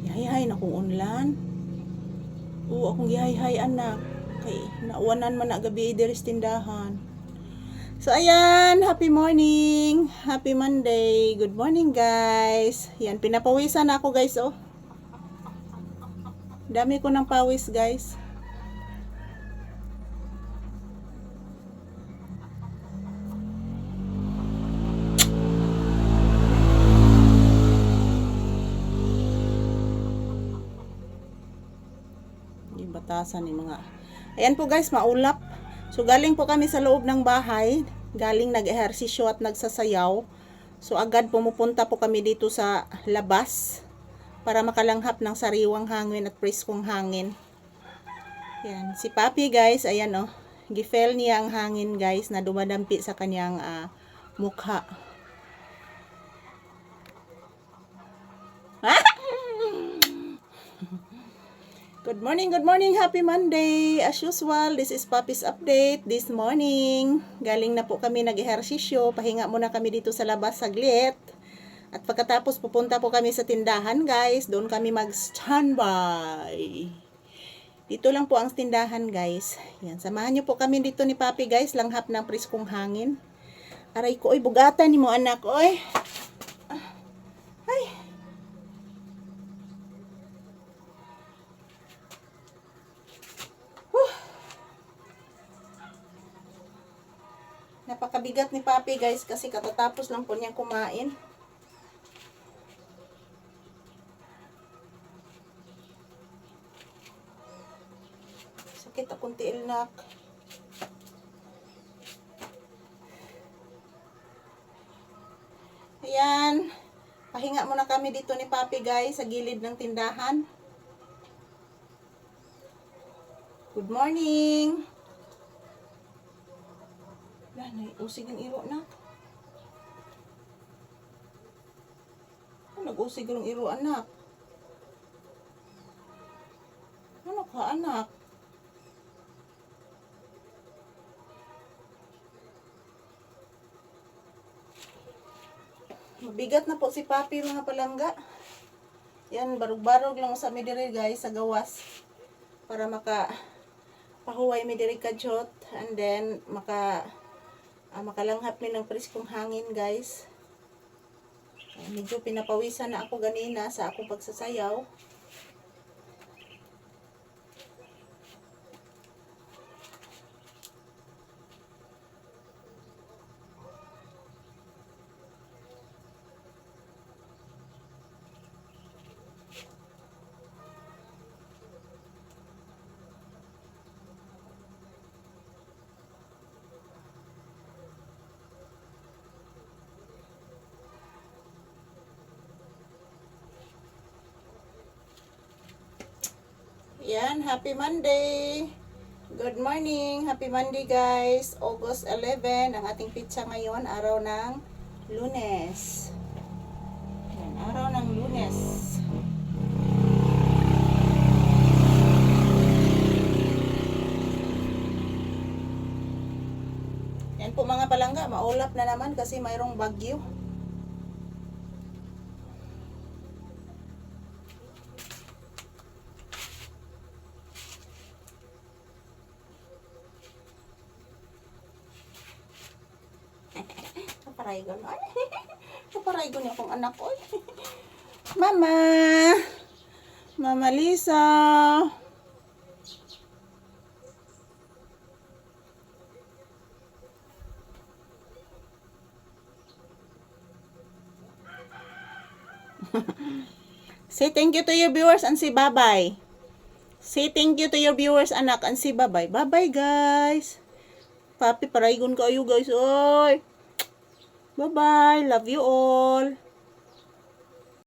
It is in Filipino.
Yahay-hay na kong unlan. Oo, akong yahay-hay anak. Kay nauwanan man na gabi diri sa tindahan. So ayan, happy morning. Happy Monday. Good morning guys. Yan, pinapawisan ako guys oh. Dami ko ng pawis guys. Batasan ni mga. Ayan po guys, maulap. So galing po kami sa loob ng bahay, galing nag-ehersisyo at nagsasayaw. So agad pumupunta po kami dito sa labas para makalanghap ng sariwang hangin at preskong hangin. Yan, si Papi guys, ayan oh. Gifeel niya ang hangin guys na dumadampi sa kanyang mukha. Good morning, happy Monday. As usual, this is Papi's update this morning. Galing na po kami nag-ehersisyo, pahinga muna kami dito sa labas saglit. At pagkatapos pupunta po kami sa tindahan guys, doon kami mag-standby. Dito lang po ang tindahan guys. Yan, samahan niyo po kami dito ni Papi guys, langhap ng preskong hangin. Aray ko, oy, bugatan ni mo anak, oy. Ay. Napakabigat ni Papi guys kasi katatapos lang po niyang kumain. Sakit akong tiil nak. Ayan. Pahinga muna kami dito ni Papi guys sa gilid ng tindahan. Good morning. Nag-usig ang iro na. Nag-usig ang iro anak. Ano ka anak? Mabigat na po si Papi mga palangga. Yan, barog-barog lang sa midiri guys sa gawas. Para pahuway midiri kadyot. And then makalanghap min ng preskong hangin guys. Medyo pinapawisan na ako ganina sa akong pagsasayaw. Yan, happy Monday. Good morning, happy Monday guys. August 11, ang ating pizza ngayon, araw ng Lunes. Yan, araw ng Lunes. Yan po mga palangga, maulap na naman kasi mayroong bagyo. Kaparaygon. Ay, kaparaygon niya akong anak ko. Mama! Mama Lisa! Say thank you to your viewers and say bye-bye. Say thank you to your viewers anak and say bye-bye. Bye-bye guys. Papi, paraygon kayo guys. Oy. Bye-bye. Love you all.